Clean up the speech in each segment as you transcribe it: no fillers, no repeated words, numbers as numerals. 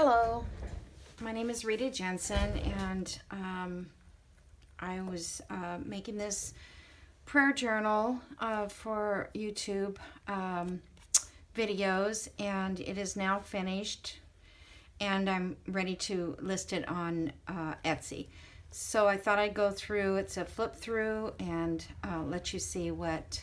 Hello, my name is Rita Jensen, and I was making this prayer journal for YouTube videos, and it is now finished, and I'm ready to list it on Etsy. So I thought I'd go through. It's a flip through and let you see what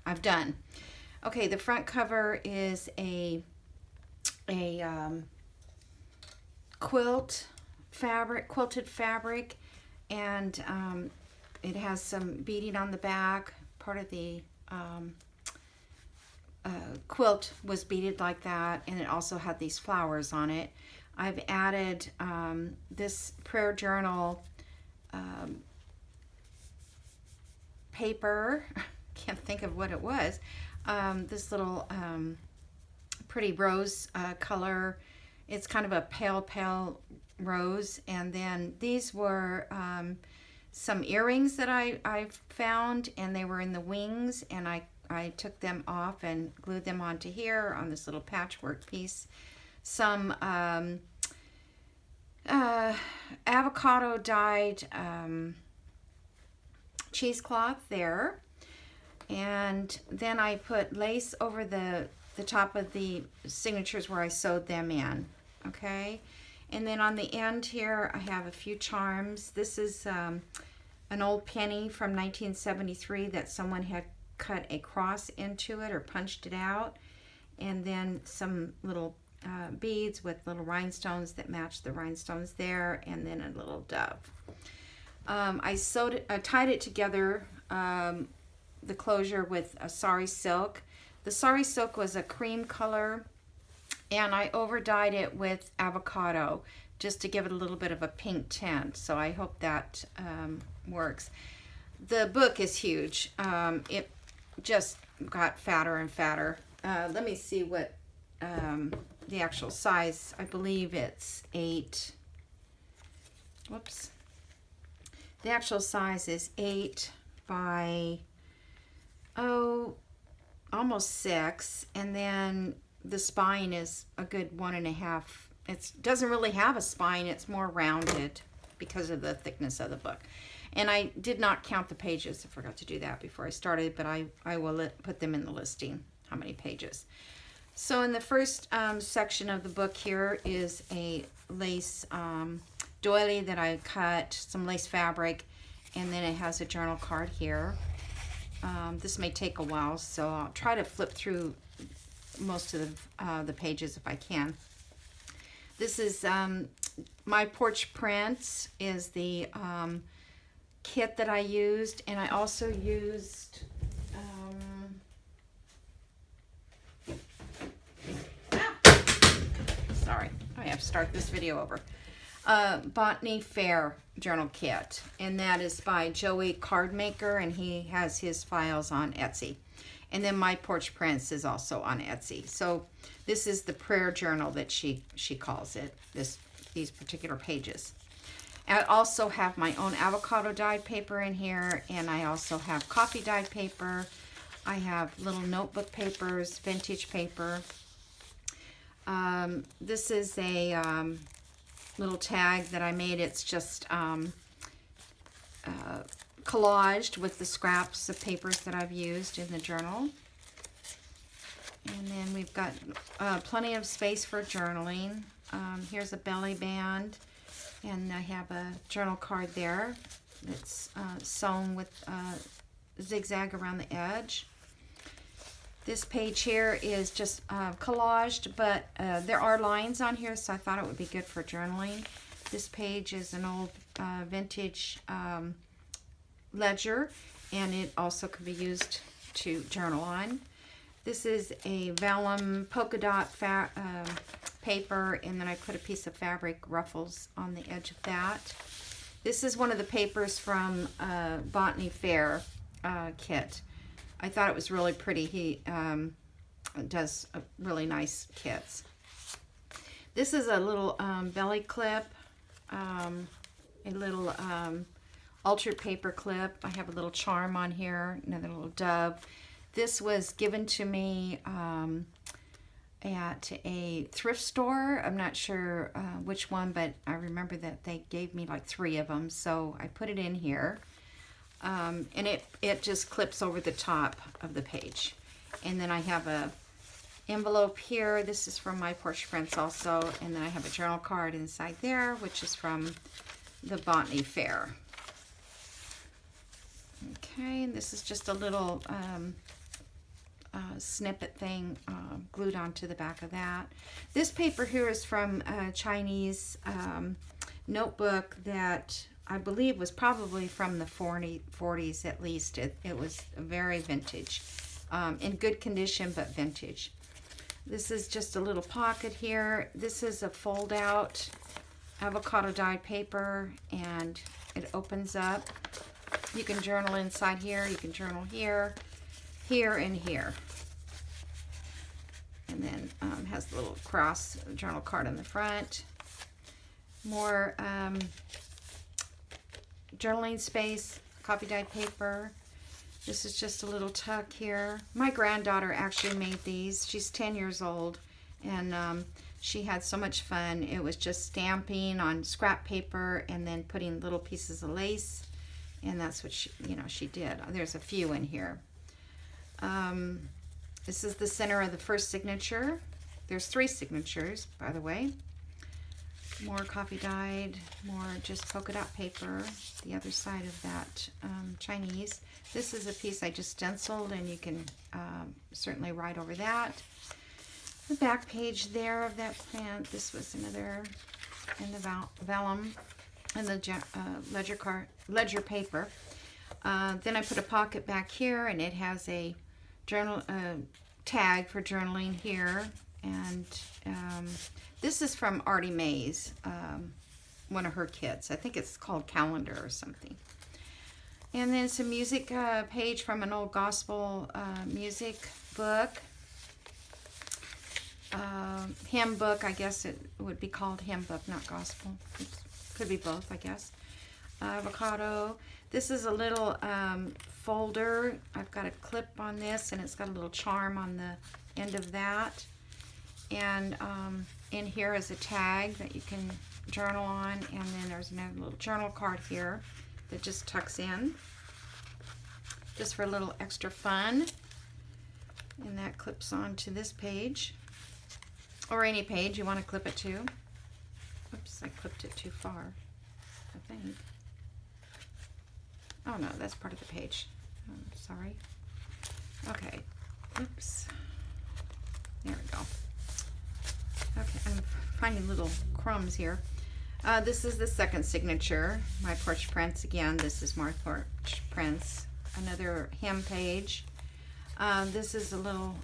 I've done. Okay, the front cover is a quilted fabric, and it has some beading on the back. Part of the quilt was beaded like that, and it also had these flowers on it. I've added this prayer journal paper. Can't think of what it was. This little pretty rose color. It's kind of a pale rose. And then these were some earrings that I found, and they were in the wings, and I took them off and glued them onto here on this little patchwork piece. Some avocado dyed cheesecloth there. And then I put lace over the top of the signatures where I sewed them in. Okay. And then on the end here, I have a few charms. This is an old penny from 1973 that someone had cut a cross into it or punched it out. And then some little beads with little rhinestones that match the rhinestones there, and then a little dove. I tied it together, the closure, with a sari silk. The sari silk was a cream color, and I over dyed it with avocado just to give it a little bit of a pink tint. So I hope that works. The book is huge. It just got fatter and fatter. Let me see what the actual size. I believe it's 8. Whoops. The actual size is 8 by almost 6, and then the spine is a good 1.5. It doesn't really have a spine. It's more rounded because of the thickness of the book. And I did not count the pages. I forgot to do that before I started, but I will put them in the listing, how many pages. So in the first section of the book here is a lace doily that I cut, some lace fabric, and then it has a journal card here. This may take a while, so I'll try to flip through most of the pages if I can. This is My Porch Prints is the kit that I used, and I also used sorry, I have to start this video over. Botany Fair journal kit, and that is by Joey Cardmaker, and he has his files on Etsy. And then My Porch Prints is also on Etsy. So this is the prayer journal that she calls it, these particular pages. I also have my own avocado dyed paper in here, and I also have coffee dyed paper. I have little notebook papers, vintage paper. This is a little tag that I made. It's just collaged with the scraps of papers that I've used in the journal. And then we've got plenty of space for journaling. Here's a belly band, and I have a journal card there that's sewn with zigzag around the edge. This page here is just collaged, but there are lines on here, so I thought it would be good for journaling. This page is an old vintage ledger, and it also could be used to journal on. This is a vellum polka dot paper, and then I put a piece of fabric ruffles on the edge of that. This is one of the papers from Botany Fair kit. I thought it was really pretty. He does really nice kits. This is a little belly clip, a little altered paper clip. I have a little charm on here, another little dove. This was given to me at a thrift store. I'm not sure which one, but I remember that they gave me like 3 of them, so I put it in here. And it just clips over the top of the page. And then I have a envelope here. This is from My Porch Prints also. And then I have a journal card inside there, which is from the Botany Fair. Okay, and this is just a little snippet thing glued onto the back of that. This paper here is from a Chinese notebook that I believe was probably from the 40s at least. It was very vintage, in good condition, but vintage. This is just a little pocket here. This is a fold out avocado dyed paper, and it opens up. You can journal inside here, you can journal here, here, and here. And then has the little cross journal card in the front. More journaling space, copy dyed paper. This is just a little tuck here. My granddaughter actually made these. She's 10 years old, and she had so much fun. It was just stamping on scrap paper and then putting little pieces of lace, and that's what she did. There's a few in here. This is the center of the first signature. There's 3 signatures, by the way. More copy dyed, more just polka dot paper. The other side of that Chinese. This is a piece I just stenciled, and you can certainly write over that. The back page there of that plant. This was another in the vellum and the ledger paper. Then I put a pocket back here, and it has a journal tag for journaling here, and this is from Artie Mays, one of her kids. I think it's called Calendar or something. And then some music page from an old gospel music book. Hymn book, I guess it would be called hymn book, not gospel. Could be both, I guess. Avocado. This is a little folder. I've got a clip on this, and it's got a little charm on the end of that. And in here is a tag that you can journal on, and then there's another little journal card here that just tucks in, just for a little extra fun. And that clips onto this page, or any page you want to clip it to. Oops, I clipped it too far, I think. Oh no, that's part of the page. Sorry. Okay. Oops. There we go. Okay, I'm finding little crumbs here. This is the second signature. My Porch Prints again. This is My Porch Prints. Another hymn page. This is a little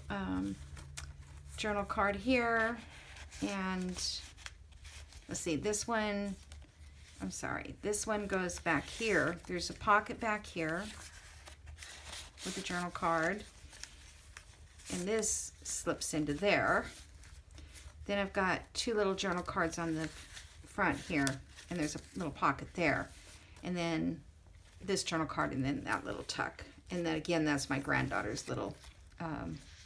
journal card here, and let's see. This one. I'm sorry. This one goes back here. There's a pocket back here with the journal card, and this slips into there. Then I've got 2 little journal cards on the front here, and there's a little pocket there. And then this journal card, and then that little tuck. And then again, that's my granddaughter's little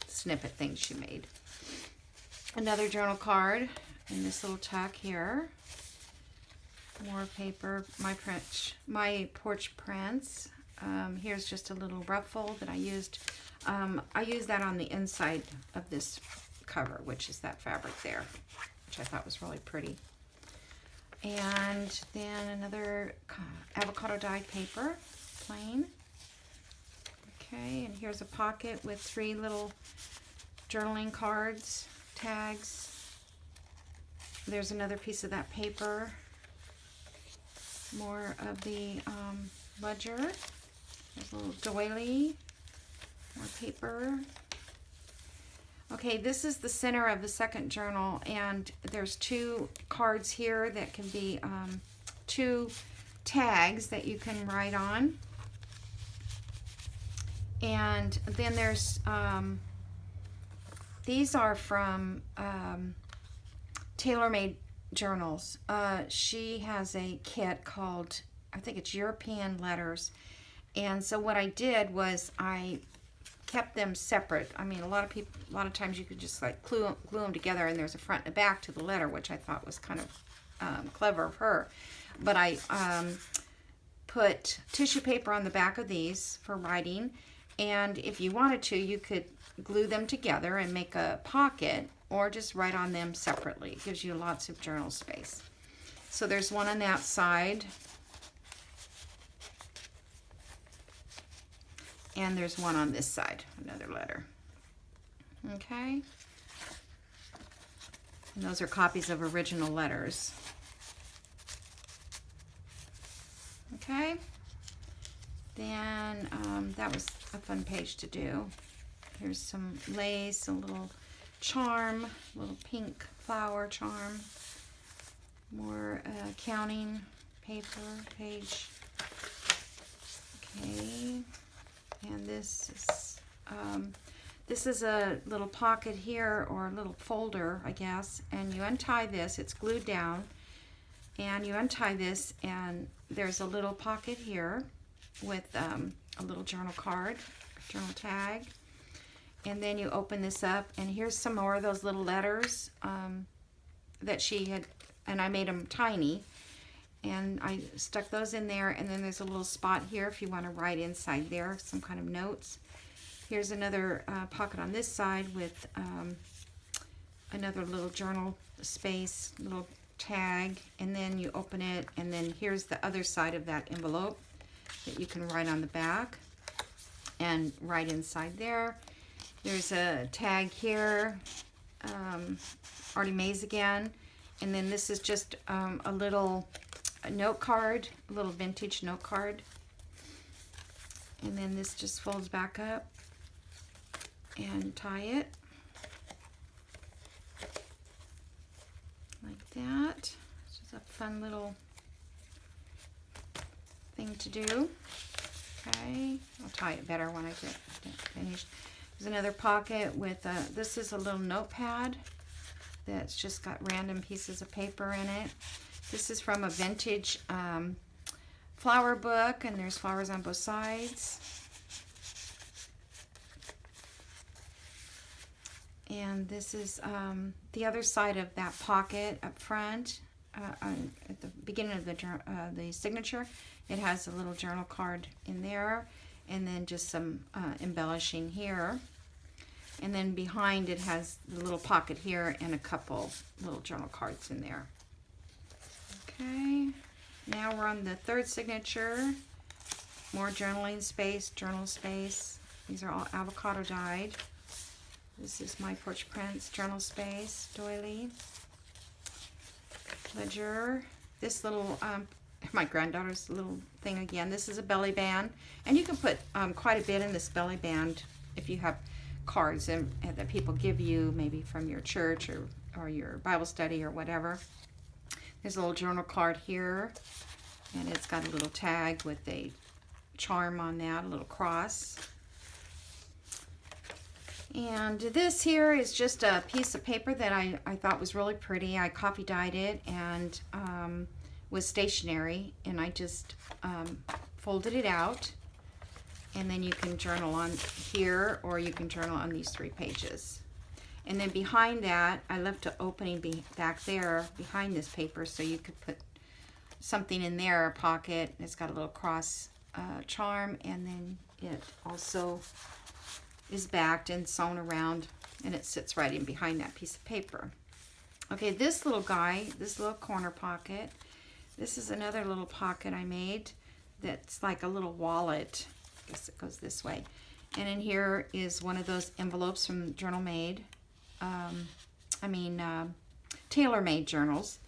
snippet thing she made. Another journal card, and this little tuck here. More paper, My Porch Prints. Here's just a little ruffle that I used. I used that on the inside of this cover, which is that fabric there, which I thought was really pretty. And then another avocado dyed paper, plain. Okay, and here's a pocket with 3 little journaling cards, tags. There's another piece of that paper. More of the ledger. There's a little doily. More paper. Okay, this is the center of the second journal, and there's 2 cards here that can be 2 tags that you can write on. And then there's these are from Tailor Made Journals. She has a kit called, I think it's European Letters. And so what I did was I kept them separate. I mean, a lot of times you could just like glue them together, and there's a front and a back to the letter, which I thought was kind of clever of her. But I put tissue paper on the back of these for writing, and if you wanted to, you could glue them together and make a pocket, or just write on them separately. It gives you lots of journal space. So there's one on that side, and there's one on this side, another letter. Okay, and those are copies of original letters. Okay, then that was a fun page to do. Here's some lace, a little charm, little pink flower charm, more counting paper page. Okay, and this is a little pocket here, or a little folder, I guess, and you untie this. It's glued down, and you untie this, and there's a little pocket here with a little journal card, journal tag. And then you open this up, and here's some more of those little letters that she had, and I made them tiny, and I stuck those in there. And then there's a little spot here if you want to write inside there some kind of notes. Here's another pocket on this side with another little journal space, little tag, and then you open it, and then here's the other side of that envelope that you can write on the back and write inside there. There's a tag here, Artie Mays again, and then this is just a little note card, a little vintage note card, and then this just folds back up, and tie it like that. It's just a fun little thing to do. Okay, I'll tie it better when I get finished. There's another pocket with this is a little notepad that's just got random pieces of paper in it. This is from a vintage flower book, and there's flowers on both sides. And this is the other side of that pocket up front, at the beginning of the signature. It has a little journal card in there, and then just some embellishing here. And then behind it has the little pocket here and a couple little journal cards in there. Okay, now we're on the third signature. More journaling space, journal space. These are all avocado dyed. This is My Porch Prints journal space, doily, ledger. This little, my granddaughter's little thing again. This is a belly band, and you can put quite a bit in this belly band if you have cards and that people give you, maybe from your church or your Bible study or whatever. There's a little journal card here, and it's got a little tag with a charm on that, a little cross. And this here is just a piece of paper that I thought was really pretty. I coffee dyed it and was stationery, and I just folded it out. And then you can journal on here, or you can journal on these 3 pages. And then behind that, I left an opening back there behind this paper, so you could put something in there, a pocket. It's got a little cross charm, and then it also is backed and sewn around, and it sits right in behind that piece of paper. Okay, this little guy, this little corner pocket, this is another little pocket I made that's like a little wallet. I guess it goes this way. And in here is one of those envelopes from Journal Made. Tailor Made journals.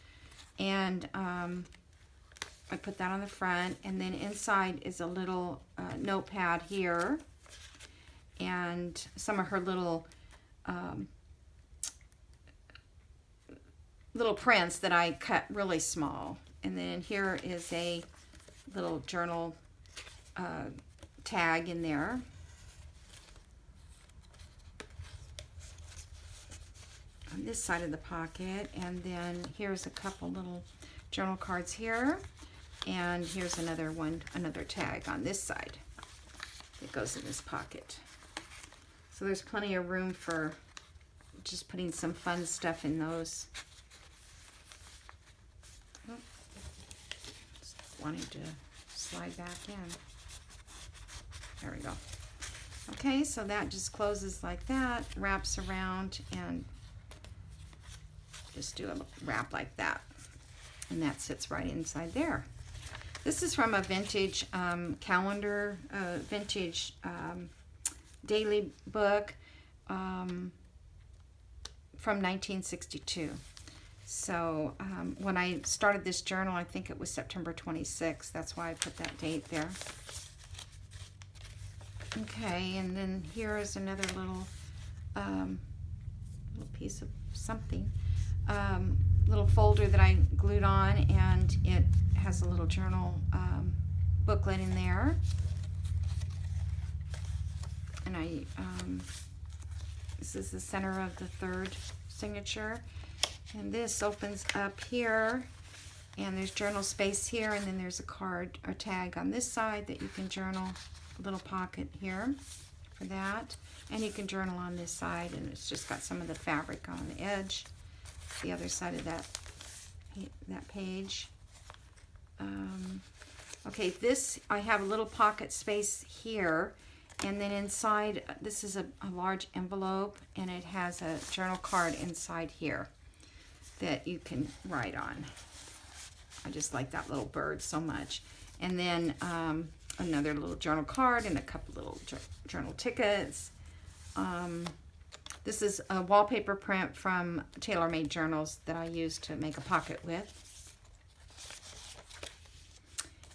And I put that on the front. And then inside is a little notepad here. And some of her little prints that I cut really small. And then here is a little journal tag in there. On this side of the pocket, and then here's a couple little journal cards here, and here's another one, another tag on this side that goes in this pocket. So there's plenty of room for just putting some fun stuff in those. Oh, just wanting to slide back in. There we go. Okay, so that just closes like that, wraps around, and just do a wrap like that. And that sits right inside there. This is from a vintage calendar, vintage daily book from 1962. So when I started this journal, I think it was September 26th. That's why I put that date there. Okay, and then here is another little piece of something. Little folder that I glued on, and it has a little journal booklet in there. And this is the center of the third signature. And this opens up here, and there's journal space here, and then there's a card or tag on this side that you can journal. A little pocket here for that, and you can journal on this side, and it's just got some of the fabric on the edge. The other side of that page. Okay, this, I have a little pocket space here, and then inside, this is a large envelope, and it has a journal card inside here that you can write on. I just like that little bird so much. And then another little journal card and a couple little journal tickets. This is a wallpaper print from TaylorMade journals that I used to make a pocket with.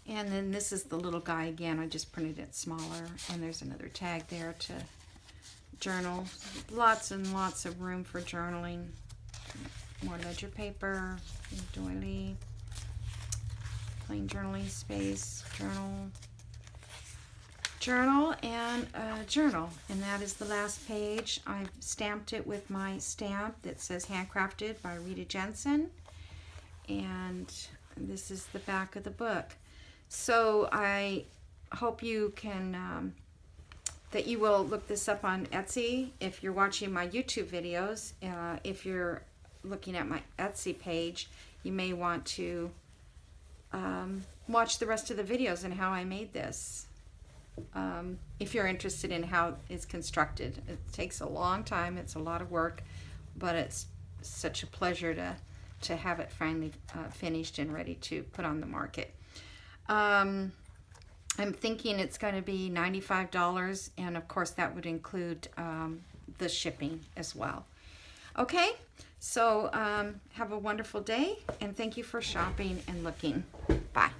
And then this is the little guy again. I just printed it smaller, and there's another tag there to journal. Lots and lots of room for journaling. More ledger paper, doily, plain journaling space, journal, and journal. And that is the last page. I've stamped it with my stamp that says handcrafted by Rita Jensen. And this is the back of the book. So I hope you can, that you will look this up on Etsy. If you're watching my YouTube videos, if you're looking at my Etsy page, you may want to watch the rest of the videos and how I made this. If you're interested in how it's constructed. It takes a long time, it's a lot of work, but it's such a pleasure to have it finally finished and ready to put on the market. I'm thinking it's going to be $95, and of course that would include the shipping as well. Okay, so have a wonderful day, and thank you for shopping and looking. Bye.